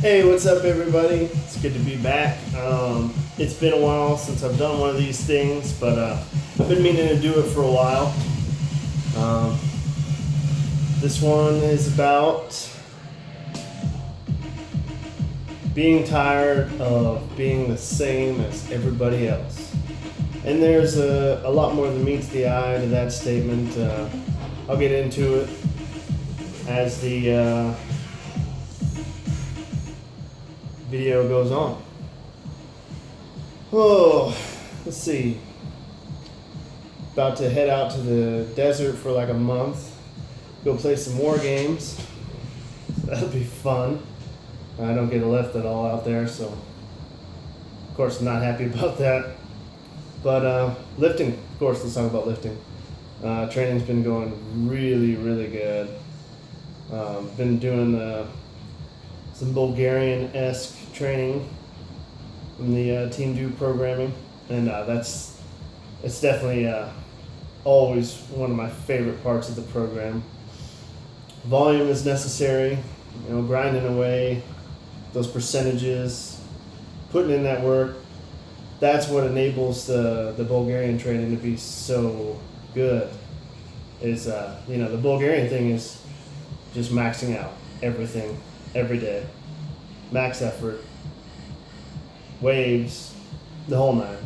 Hey, what's up, everybody? It's good to be back. It's been a while since I've done one of these things, but I've been meaning to do it for a while. Um, this one is about being tired of being the same as everybody else. And there's a lot more than meets the eye to that statement. I'll get into it as the video goes on. Oh, let's see. About to head out to the desert for like a month. Go play some war games. That'll be fun. I don't get a lift at all out there, so of course I'm not happy about that. But lifting, of course, let's talk about lifting. Training's been going really, really good. Been doing some Bulgarian-esque training in the Team Do programming, and it's definitely always one of my favorite parts of the program. Volume is necessary, grinding away those percentages, putting in that work. That's what enables the Bulgarian training to be so good. Is the Bulgarian thing is just maxing out everything every day, max effort, waves, the whole nine.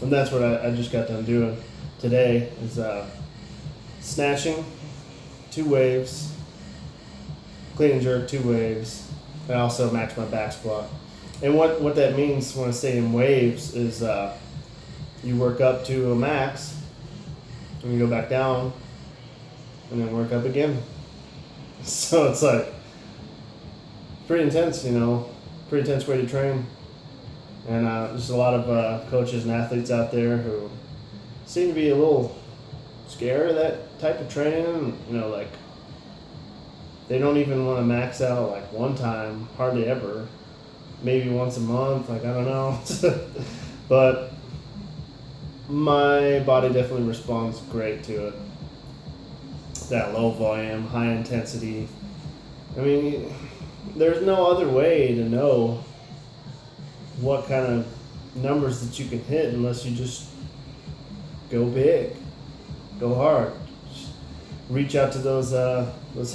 And that's what I just got done doing today is snatching, 2 waves, clean and jerk, 2 waves, and I also max my back squat. And what that means when I say in waves is you work up to a max, and you go back down, and then work up again. So it's like pretty intense, pretty intense way to train. And there's a lot of coaches and athletes out there who seem to be a little scared of that type of training. Like they don't even want to max out like one time, hardly ever, maybe once a month, like I don't know. But my body definitely responds great to it. That low volume, high intensity. I mean, there's no other way to know what kind of numbers that you can hit unless you just go big, go hard, just reach out to those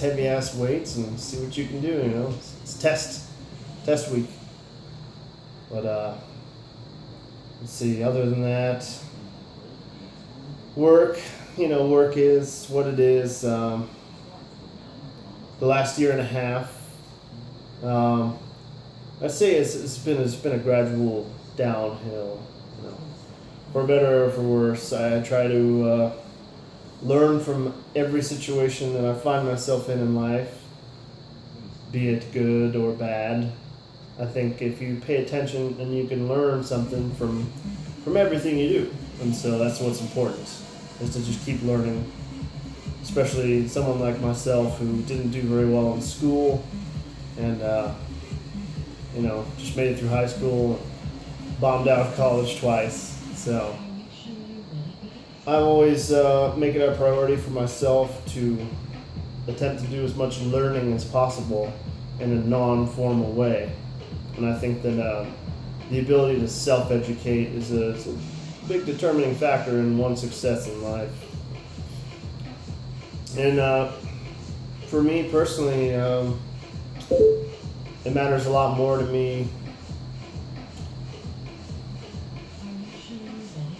heavy ass weights and see what you can do. It's test week. But let's see. Other than that, work is what it is. The last year and a half, I'd say it's been a gradual downhill. For better or for worse. I try to learn from every situation that I find myself in life, be it good or bad. I think if you pay attention, and you can learn something from everything you do, and so that's what's important. Is to just keep learning, especially someone like myself who didn't do very well in school and just made it through high school, bombed out of college twice. So I always make it a priority for myself to attempt to do as much learning as possible in a non-formal way. And I think that the ability to self-educate is a big determining factor in one's success in life. And for me personally, it matters a lot more to me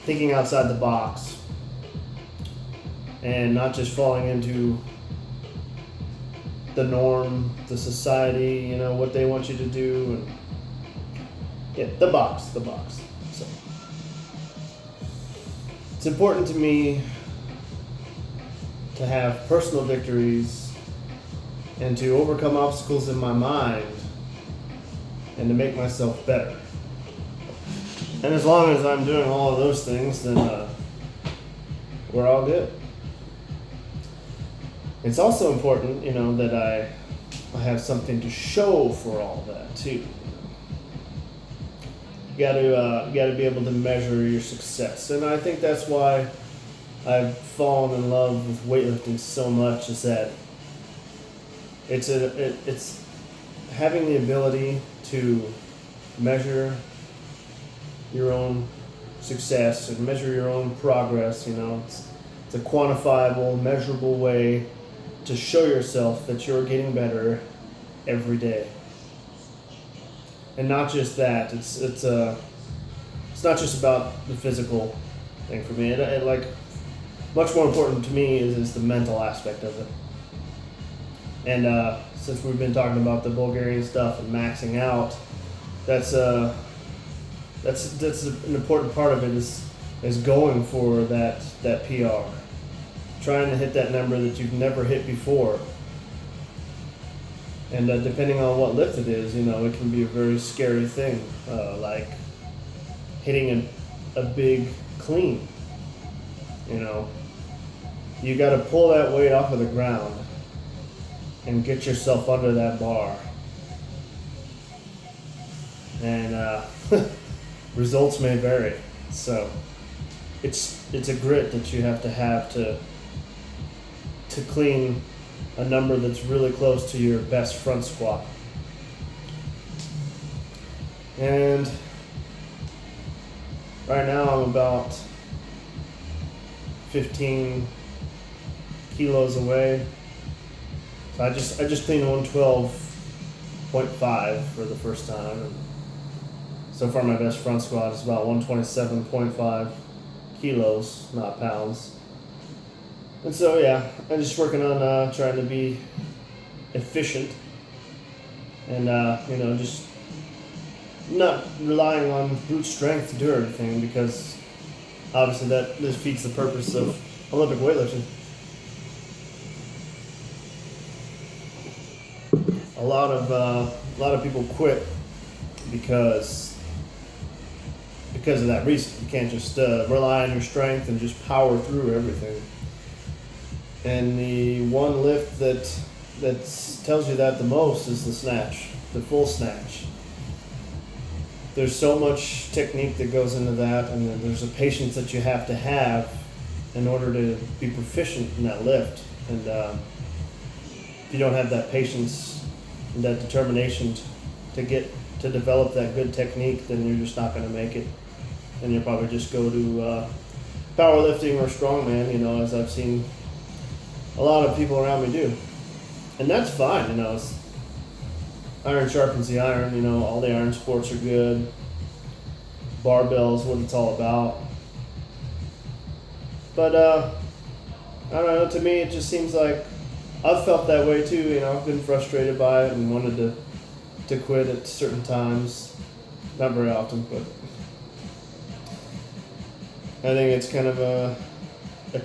thinking outside the box and not just falling into the norm, the society, what they want you to do, and the box. So it's important to me to have personal victories and to overcome obstacles in my mind and to make myself better. And as long as I'm doing all of those things, then we're all good. It's also important, that I have something to show for all that too. You gotta be able to measure your success, and I think that's why I've fallen in love with weightlifting so much. Is that it's having the ability to measure your own success and measure your own progress, it's a quantifiable, measurable way to show yourself that you're getting better every day. And not just that, it's not just about the physical thing for me. It like much more important to me is the mental aspect of it. And since we've been talking about the Bulgarian stuff and maxing out, that's an important part of it is going for that PR, trying to hit that number that you've never hit before. And depending on what lift it is, it can be a very scary thing, like hitting a big clean. You got to pull that weight off of the ground and get yourself under that bar. And results may vary. So it's a grit that you have to clean a number that's really close to your best front squat. And right now I'm about 15 kilos away. So I just cleaned 112.5 for the first time. And so far my best front squat is about 127.5 kilos, not pounds. And so yeah, I'm just working on trying to be efficient and just not relying on brute strength to do everything, because obviously that defeats the purpose of Olympic weightlifting. A lot of people quit because of that reason. You can't just rely on your strength and just power through everything. And the one lift that tells you that the most is the snatch, the full snatch. There's so much technique that goes into that, and there's a patience that you have to have in order to be proficient in that lift. And if you don't have that patience and that determination to develop that good technique, then you're just not going to make it. And you'll probably just go to powerlifting or strongman, as I've seen a lot of people around me do. And that's fine, it's iron sharpens the iron, all the iron sports are good. Barbell is what it's all about. But I don't know, to me it just seems like I've felt that way too, I've been frustrated by it and wanted to quit at certain times. Not very often, but I think it's kind of a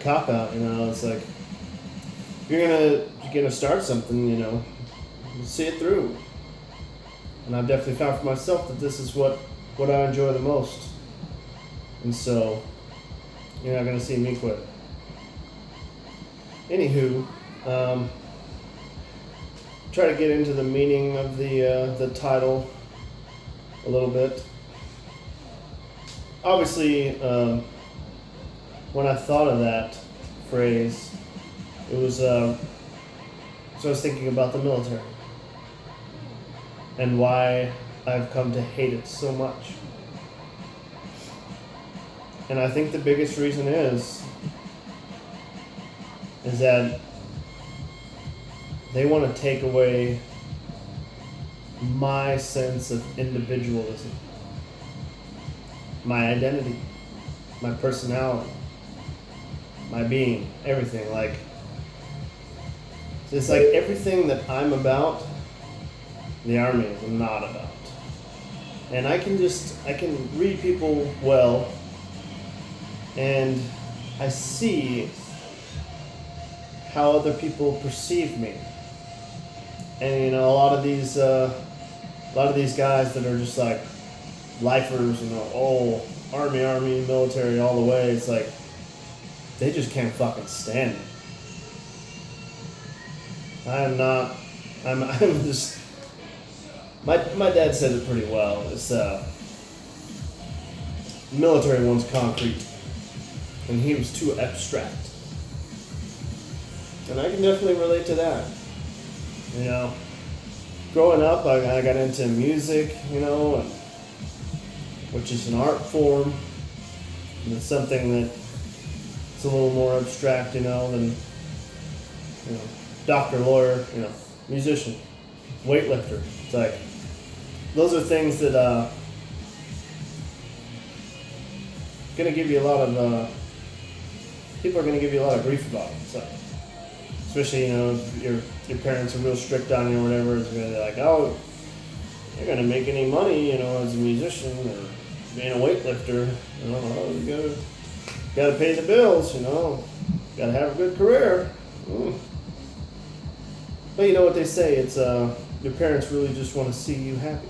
cop-out, it's like, if you're gonna start something, see it through. And I've definitely found for myself that this is what I enjoy the most. And so you're not gonna see me quit. Anywho, try to get into the meaning of the title a little bit. Obviously, when I thought of that phrase, it was so I was thinking about the military and why I've come to hate it so much. And I think the biggest reason is that they want to take away my sense of individualism, my identity, my personality, my being, everything. Like, it's like everything that I'm about, the Army is not about. And I can read people well, and I see how other people perceive me. And a lot of these guys that are just like lifers, army, military, all the way, it's like they just can't fucking stand me. I'm just, my dad said it pretty well. It's military one's concrete, and he was too abstract. And I can definitely relate to that. growing up, I got into music, and, which is an art form. And it's something that it's a little more abstract, than doctor, lawyer, musician, weightlifter. It's like those are things that gonna give you a lot of people are gonna give you a lot of grief about it. So especially if your parents are real strict on you or whatever, it's gonna be like, oh, you're gonna make any money, as a musician or being a weightlifter. You gotta pay the bills, gotta have a good career. But you know what they say, it's your parents really just want to see you happy.